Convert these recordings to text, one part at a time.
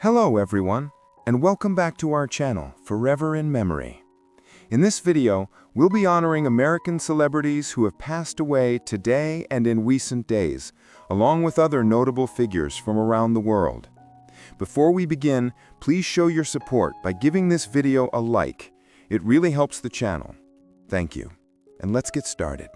Hello everyone, and welcome back to our channel, Forever in Memory. In this video, we'll be honoring American celebrities who have passed away today and in recent days, along with other notable figures from around the world. Before we begin, please show your support by giving this video a like. It really helps the channel. Thank you. And let's get started.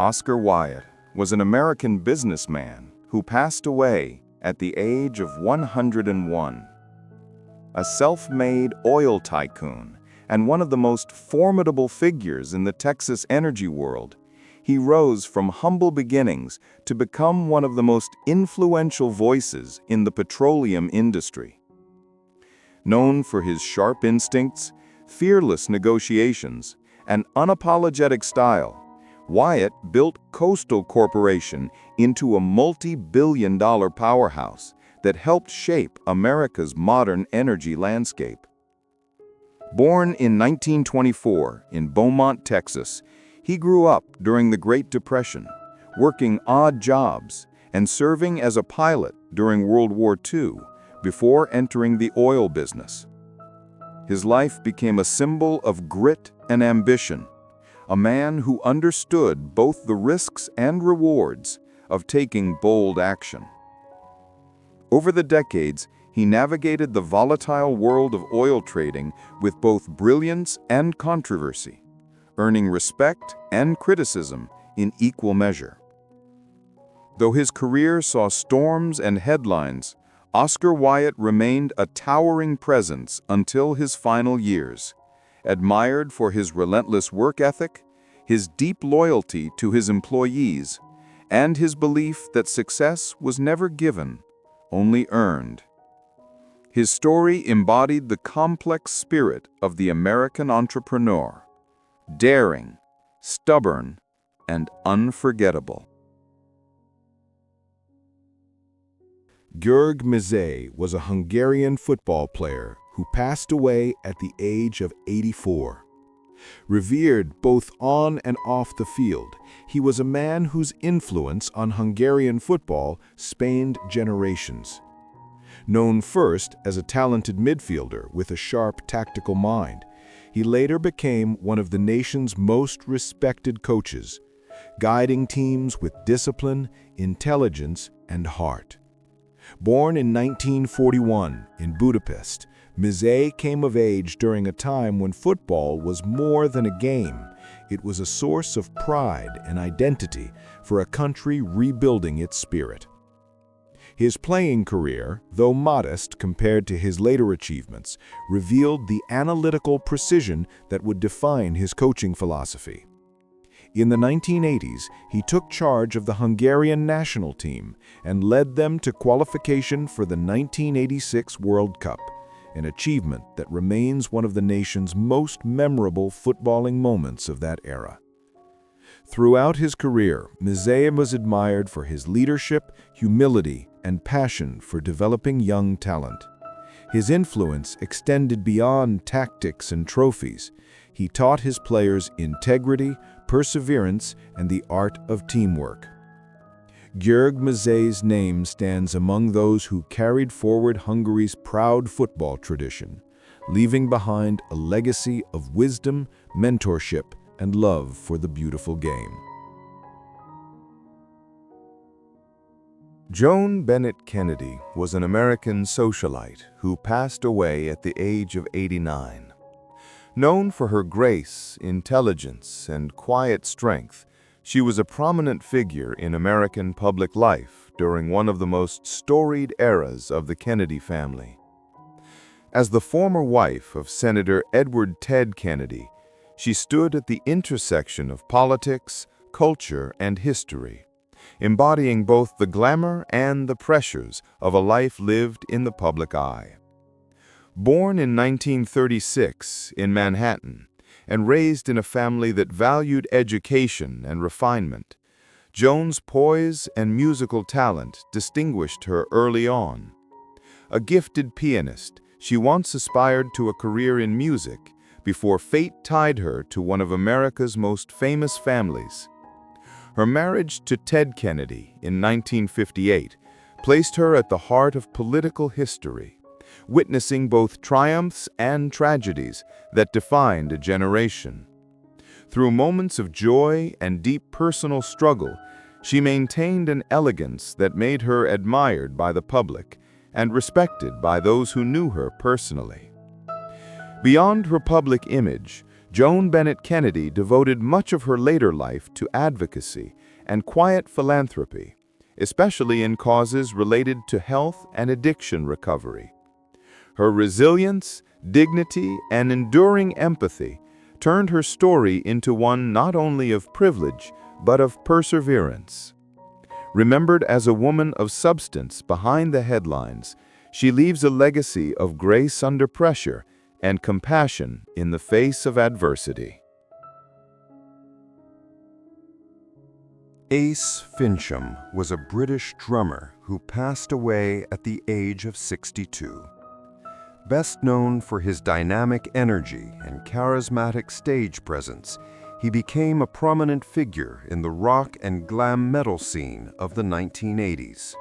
Oscar Wilde was an American businessman who passed away at the age of 101. A self-made oil tycoon and one of the most formidable figures in the Texas energy world, he rose from humble beginnings to become one of the most influential voices in the petroleum industry. Known for his sharp instincts, fearless negotiations, and unapologetic style, Wyatt built Coastal Corporation into a multi-billion-dollar powerhouse that helped shape America's modern energy landscape. Born in 1924 in Beaumont, Texas, he grew up during the Great Depression, working odd jobs and serving as a pilot during World War II before entering the oil business. His life became a symbol of grit and ambition, a man who understood both the risks and rewards of taking bold action. Over the decades, he navigated the volatile world of oil trading with both brilliance and controversy, earning respect and criticism in equal measure. Though his career saw storms and headlines, Oscar Wilde remained a towering presence until his final years, admired for his relentless work ethic, his deep loyalty to his employees, and his belief that success was never given, only earned. His story embodied the complex spirit of the American entrepreneur, daring, stubborn, and unforgettable. György Mezei was a Hungarian football player who passed away at the age of 84. Revered both on and off the field, he was a man whose influence on Hungarian football spanned generations. Known first as a talented midfielder with a sharp tactical mind, he later became one of the nation's most respected coaches, guiding teams with discipline, intelligence, and heart. Born in 1941 in Budapest, Mezei came of age during a time when football was more than a game. It was a source of pride and identity for a country rebuilding its spirit. His playing career, though modest compared to his later achievements, revealed the analytical precision that would define his coaching philosophy. In the 1980s, he took charge of the Hungarian national team and led them to qualification for the 1986 World Cup, an achievement that remains one of the nation's most memorable footballing moments of that era. Throughout his career, Mezei was admired for his leadership, humility, and passion for developing young talent. His influence extended beyond tactics and trophies. He taught his players integrity, perseverance, and the art of teamwork. György Mezei's name stands among those who carried forward Hungary's proud football tradition, leaving behind a legacy of wisdom, mentorship, and love for the beautiful game. Joan Bennett Kennedy was an American socialite who passed away at the age of 89. Known for her grace, intelligence, and quiet strength, she was a prominent figure in American public life during one of the most storied eras of the Kennedy family. As the former wife of Senator Edward Ted Kennedy, she stood at the intersection of politics, culture, and history, embodying both the glamour and the pressures of a life lived in the public eye. Born in 1936 in Manhattan, and raised in a family that valued education and refinement, Joan's poise and musical talent distinguished her early on. A gifted pianist, she once aspired to a career in music before fate tied her to one of America's most famous families. Her marriage to Ted Kennedy in 1958 placed her at the heart of political history, witnessing both triumphs and tragedies that defined a generation. Through moments of joy and deep personal struggle, she maintained an elegance that made her admired by the public and respected by those who knew her personally. Beyond her public image, Joan Bennett Kennedy devoted much of her later life to advocacy and quiet philanthropy, especially in causes related to health and addiction recovery. Her resilience, dignity, and enduring empathy turned her story into one not only of privilege, but of perseverance. Remembered as a woman of substance behind the headlines, she leaves a legacy of grace under pressure and compassion in the face of adversity. Ace Fincham was a British drummer who passed away at the age of 62. Best known for his dynamic energy and charismatic stage presence, he became a prominent figure in the rock and glam metal scene of the 1980s.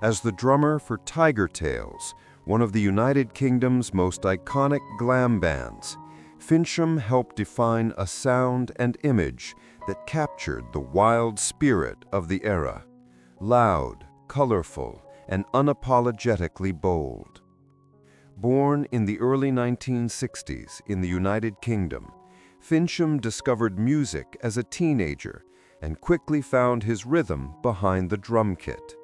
As the drummer for Tiger Tails, one of the United Kingdom's most iconic glam bands, Fincham helped define a sound and image that captured the wild spirit of the era, loud, colorful, and unapologetically bold. Born in the early 1960s in the United Kingdom, Fincham discovered music as a teenager and quickly found his rhythm behind the drum kit.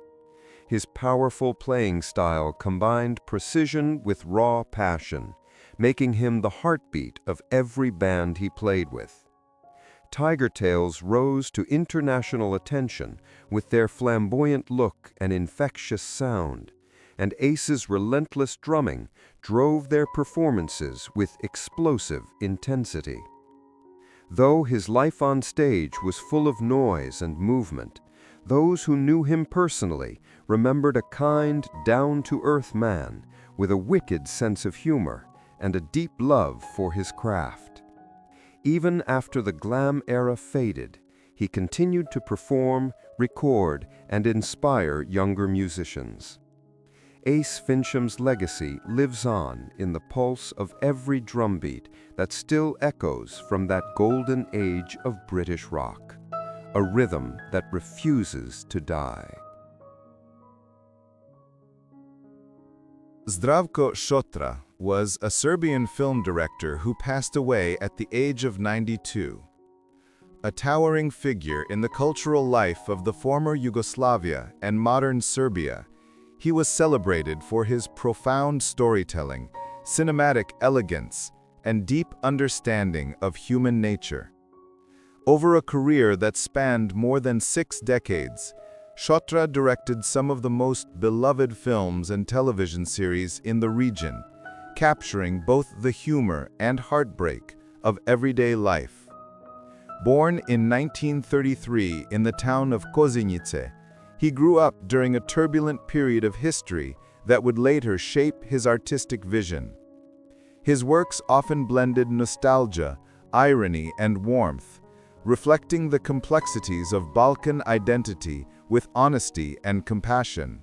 His powerful playing style combined precision with raw passion, making him the heartbeat of every band he played with. Tiger Tails rose to international attention with their flamboyant look and infectious sound, and Ace's relentless drumming drove their performances with explosive intensity. Though his life on stage was full of noise and movement, those who knew him personally remembered a kind, down-to-earth man with a wicked sense of humor and a deep love for his craft. Even after the glam era faded, he continued to perform, record, and inspire younger musicians. Ace Fincham's legacy lives on in the pulse of every drumbeat that still echoes from that golden age of British rock, a rhythm that refuses to die. Zdravko Šotra was a Serbian film director who passed away at the age of 92. A towering figure in the cultural life of the former Yugoslavia and modern Serbia, he was celebrated for his profound storytelling, cinematic elegance, and deep understanding of human nature. Over a career that spanned more than 6 decades, Šotra directed some of the most beloved films and television series in the region, capturing both the humor and heartbreak of everyday life. Born in 1933 in the town of Kozinice, he grew up during a turbulent period of history that would later shape his artistic vision. His works often blended nostalgia, irony, and warmth, reflecting the complexities of Balkan identity with honesty and compassion.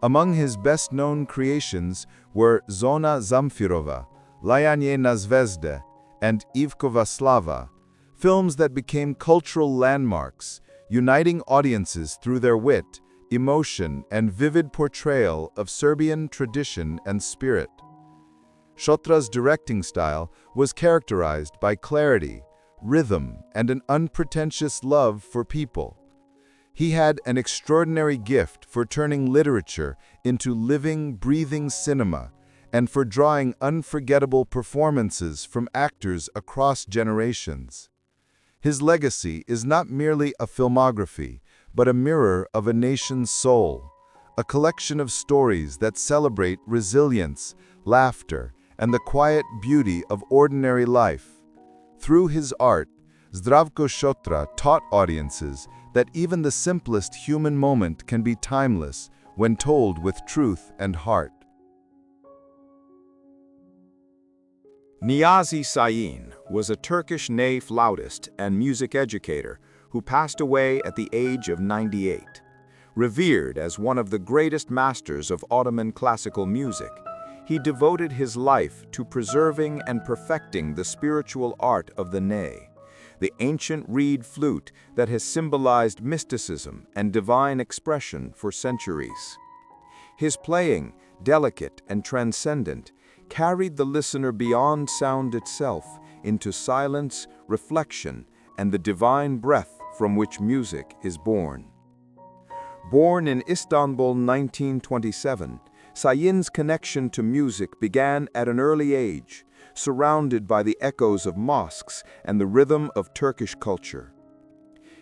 Among his best-known creations were Zona Zamfirova, Layanje na zvezde, and Ivkova Slava, films that became cultural landmarks, uniting audiences through their wit, emotion, and vivid portrayal of Serbian tradition and spirit. Šotra's directing style was characterized by clarity, rhythm, and an unpretentious love for people. He had an extraordinary gift for turning literature into living, breathing cinema, and for drawing unforgettable performances from actors across generations. His legacy is not merely a filmography, but a mirror of a nation's soul, a collection of stories that celebrate resilience, laughter, and the quiet beauty of ordinary life. Through his art, Zdravko Šotra taught audiences that even the simplest human moment can be timeless when told with truth and heart. Niyazi Sahin was a Turkish ney flautist and music educator who passed away at the age of 98. Revered as one of the greatest masters of Ottoman classical music, he devoted his life to preserving and perfecting the spiritual art of the ney, the ancient reed flute that has symbolized mysticism and divine expression for centuries. His playing, delicate and transcendent, carried the listener beyond sound itself into silence, reflection, and the divine breath from which music is born. Born in Istanbul 1927, Sayin's connection to music began at an early age, surrounded by the echoes of mosques and the rhythm of Turkish culture.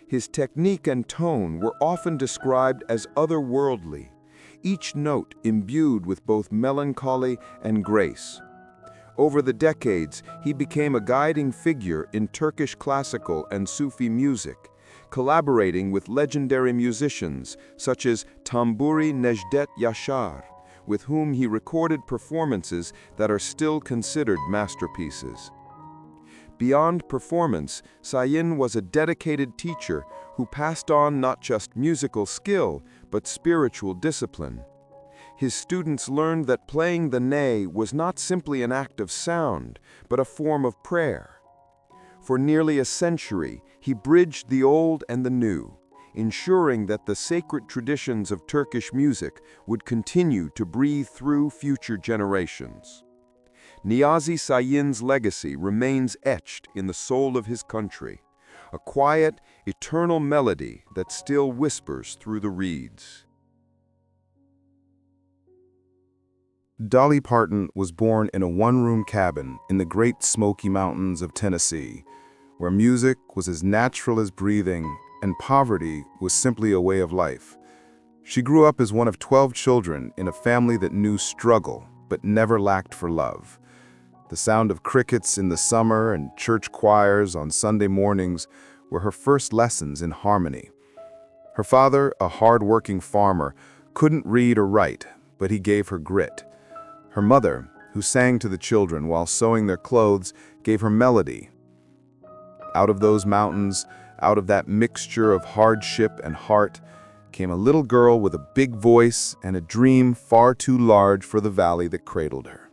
His technique and tone were often described as otherworldly, each note imbued with both melancholy and grace. Over the decades, he became a guiding figure in Turkish classical and Sufi music, collaborating with legendary musicians such as Tamburi Necdet Yaşar, with whom he recorded performances that are still considered masterpieces. Beyond performance, Sayin was a dedicated teacher who passed on not just musical skill, but spiritual discipline. His students learned that playing the ney was not simply an act of sound, but a form of prayer. For nearly a century, he bridged the old and the new, ensuring that the sacred traditions of Turkish music would continue to breathe through future generations. Niyazi Sayin's legacy remains etched in the soul of his country, a quiet, eternal melody that still whispers through the reeds. Dolly Parton was born in a one-room cabin in the Great Smoky Mountains of Tennessee, where music was as natural as breathing and poverty was simply a way of life. She grew up as one of 12 children in a family that knew struggle but never lacked for love. The sound of crickets in the summer and church choirs on Sunday mornings were her first lessons in harmony. Her father, a hard-working farmer, couldn't read or write, but he gave her grit. Her mother, who sang to the children while sewing their clothes, gave her melody. Out of those mountains, out of that mixture of hardship and heart, came a little girl with a big voice and a dream far too large for the valley that cradled her.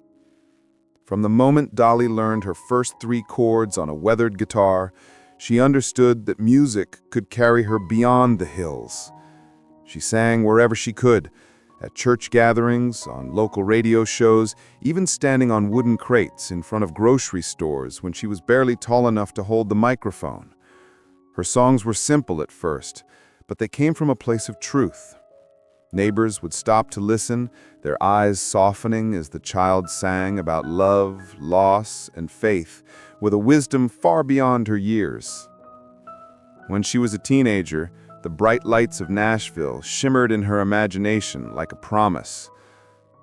From the moment Dolly learned her first 3 chords on a weathered guitar, she understood that music could carry her beyond the hills. She sang wherever she could, at church gatherings, on local radio shows, even standing on wooden crates in front of grocery stores when she was barely tall enough to hold the microphone. Her songs were simple at first, but they came from a place of truth. Neighbors would stop to listen, their eyes softening as the child sang about love, loss, and faith, with a wisdom far beyond her years. When she was a teenager, the bright lights of Nashville shimmered in her imagination like a promise.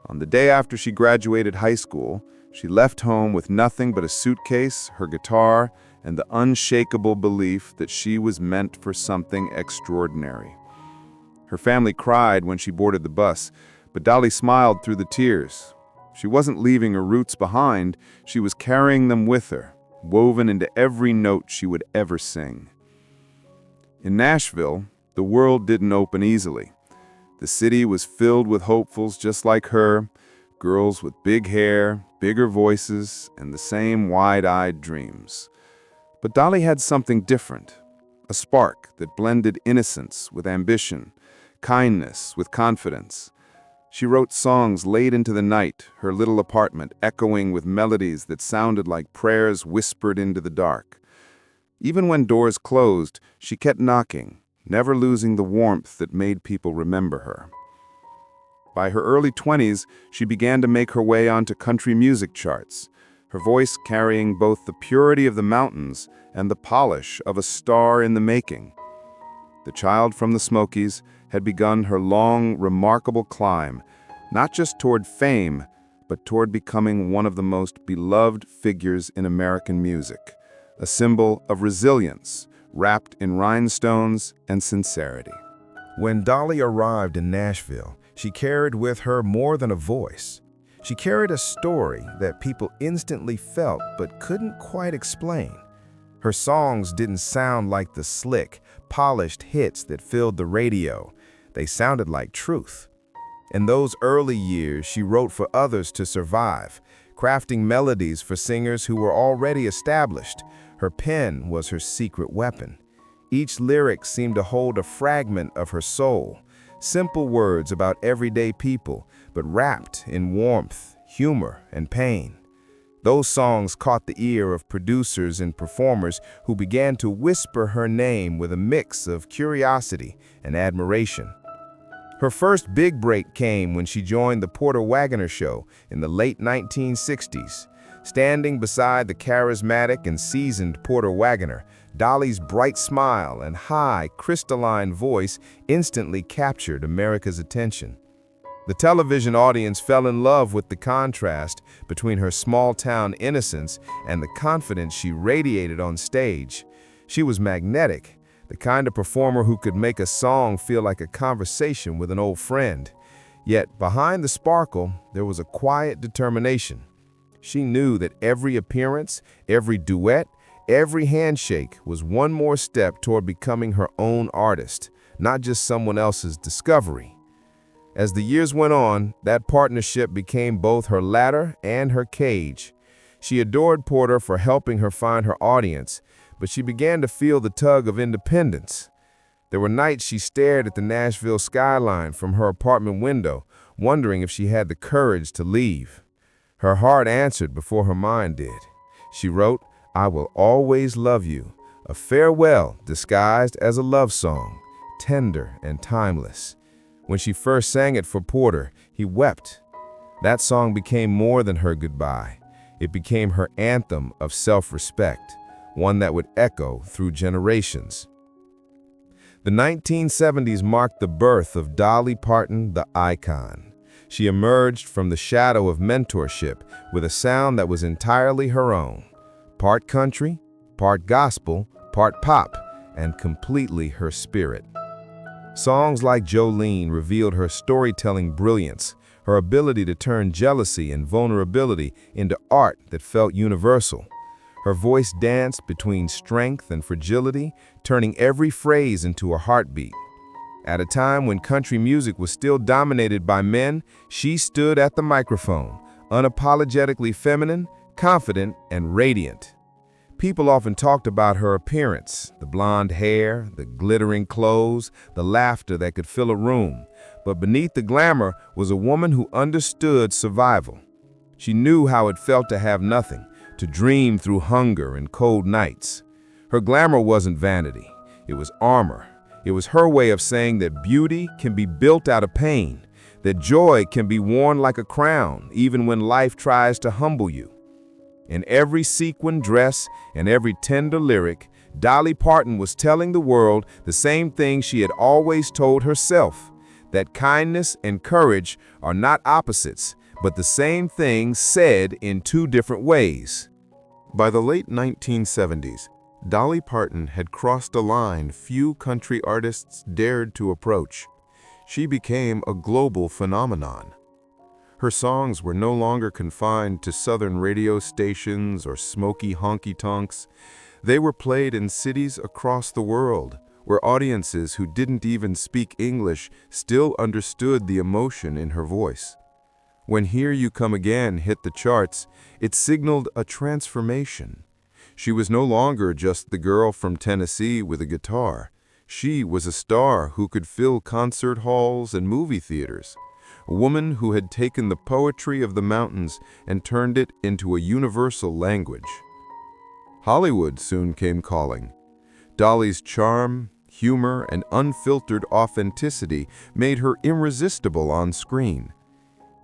On the day after she graduated high school, she left home with nothing but a suitcase, her guitar, and the unshakable belief that she was meant for something extraordinary. Her family cried when she boarded the bus, but Dolly smiled through the tears. She wasn't leaving her roots behind, she was carrying them with her, woven into every note she would ever sing. In Nashville, the world didn't open easily. The city was filled with hopefuls just like her, girls with big hair, bigger voices, and the same wide-eyed dreams. But Dolly had something different, a spark that blended innocence with ambition, kindness with confidence. She wrote songs late into the night, her little apartment echoing with melodies that sounded like prayers whispered into the dark. Even when doors closed, she kept knocking, never losing the warmth that made people remember her. By her early 20s, she began to make her way onto country music charts, her voice carrying both the purity of the mountains and the polish of a star in the making. The child from the Smokies had begun her long, remarkable climb, not just toward fame, but toward becoming one of the most beloved figures in American music, a symbol of resilience, wrapped in rhinestones and sincerity. When Dolly arrived in Nashville, she carried with her more than a voice. She carried a story that people instantly felt but couldn't quite explain. Her songs didn't sound like the slick, polished hits that filled the radio. They sounded like truth. In those early years, she wrote for others to survive, crafting melodies for singers who were already established. Her pen was her secret weapon. Each lyric seemed to hold a fragment of her soul, simple words about everyday people, but wrapped in warmth, humor, and pain. Those songs caught the ear of producers and performers who began to whisper her name with a mix of curiosity and admiration. Her first big break came when she joined the Porter Wagoner Show in the late 1960s. Standing beside the charismatic and seasoned Porter Wagoner, Dolly's bright smile and high, crystalline voice instantly captured America's attention. The television audience fell in love with the contrast between her small-town innocence and the confidence she radiated on stage. She was magnetic, the kind of performer who could make a song feel like a conversation with an old friend. Yet behind the sparkle, there was a quiet determination. She knew that every appearance, every duet, every handshake was one more step toward becoming her own artist, not just someone else's discovery. As the years went on, that partnership became both her ladder and her cage. She adored Porter for helping her find her audience, but she began to feel the tug of independence. There were nights she stared at the Nashville skyline from her apartment window, wondering if she had the courage to leave. Her heart answered before her mind did. She wrote, "I will always love you," a farewell disguised as a love song, tender and timeless. When she first sang it for Porter, he wept. That song became more than her goodbye. It became her anthem of self-respect, one that would echo through generations. The 1970s marked the birth of Dolly Parton, the icon. She emerged from the shadow of mentorship with a sound that was entirely her own. Part country, part gospel, part pop, and completely her spirit. Songs like Jolene revealed her storytelling brilliance, her ability to turn jealousy and vulnerability into art that felt universal. Her voice danced between strength and fragility, turning every phrase into a heartbeat. At a time when country music was still dominated by men, she stood at the microphone, unapologetically feminine, confident, and radiant. People often talked about her appearance, the blonde hair, the glittering clothes, the laughter that could fill a room. But beneath the glamour was a woman who understood survival. She knew how it felt to have nothing, to dream through hunger and cold nights. Her glamour wasn't vanity, it was armor. It was her way of saying that beauty can be built out of pain, that joy can be worn like a crown, even when life tries to humble you. In every sequin dress and every tender lyric, Dolly Parton was telling the world the same thing she had always told herself, that kindness and courage are not opposites, but the same thing said in two different ways. By the late 1970s, Dolly Parton had crossed a line few country artists dared to approach. She became a global phenomenon. Her songs were no longer confined to southern radio stations or smoky honky-tonks. They were played in cities across the world, where audiences who didn't even speak English still understood the emotion in her voice. When Here You Come Again hit the charts, it signaled a transformation. She was no longer just the girl from Tennessee with a guitar. She was a star who could fill concert halls and movie theaters. A woman who had taken the poetry of the mountains and turned it into a universal language. Hollywood soon came calling. Dolly's charm, humor, and unfiltered authenticity made her irresistible on screen.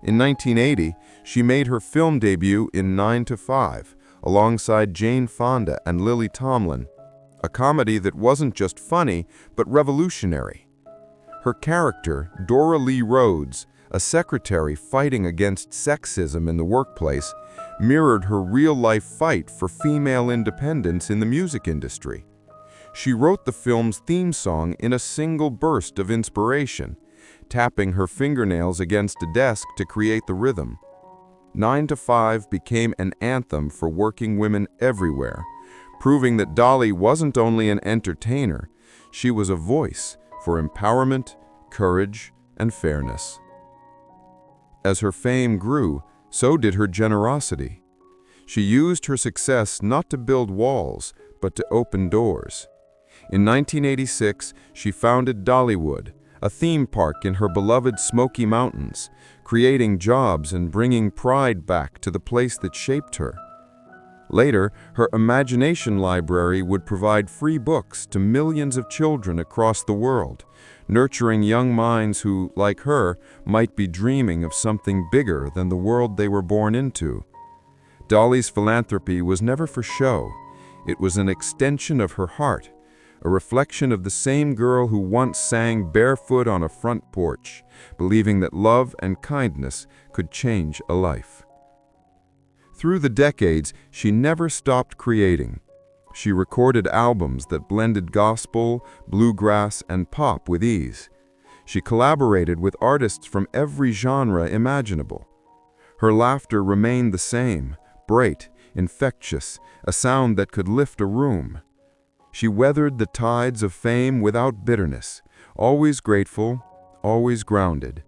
In 1980, she made her film debut in 9 to 5, alongside Jane Fonda and Lily Tomlin, a comedy that wasn't just funny, but revolutionary. Her character, Dora Lee Rhodes, a secretary fighting against sexism in the workplace, mirrored her real-life fight for female independence in the music industry. She wrote the film's theme song in a single burst of inspiration, tapping her fingernails against a desk to create the rhythm. 9 to 5 became an anthem for working women everywhere, proving that Dolly wasn't only an entertainer, She was a voice for empowerment, courage, and fairness. As her fame grew, so did her generosity. She used her success not to build walls, but to open doors. In 1986, she founded Dollywood, a theme park in her beloved Smoky Mountains, creating jobs and bringing pride back to the place that shaped her. Later, her imagination library would provide free books to millions of children across the world, nurturing young minds who, like her, might be dreaming of something bigger than the world they were born into. Dolly's philanthropy was never for show. It was an extension of her heart, a reflection of the same girl who once sang barefoot on a front porch, believing that love and kindness could change a life. Through the decades, she never stopped creating. She recorded albums that blended gospel, bluegrass, and pop with ease. She collaborated with artists from every genre imaginable. Her laughter remained the same, bright, infectious, a sound that could lift a room. She weathered the tides of fame without bitterness, always grateful, always grounded.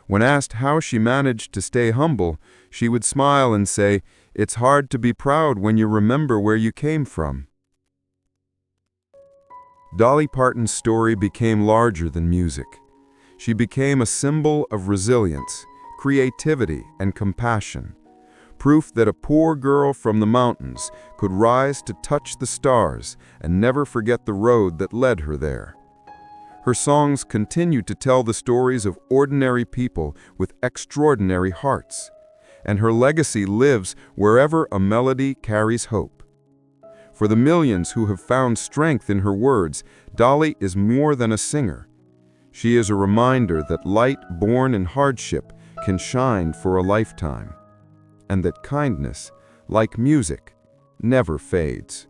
When asked how she managed to stay humble, she would smile and say, "It's hard to be proud when you remember where you came from." Dolly Parton's story became larger than music. She became a symbol of resilience, creativity, and compassion. Proof that a poor girl from the mountains could rise to touch the stars and never forget the road that led her there. Her songs continue to tell the stories of ordinary people with extraordinary hearts, and her legacy lives wherever a melody carries hope. For the millions who have found strength in her words, Dolly is more than a singer. She is a reminder that light born in hardship can shine for a lifetime, and that kindness, like music, never fades.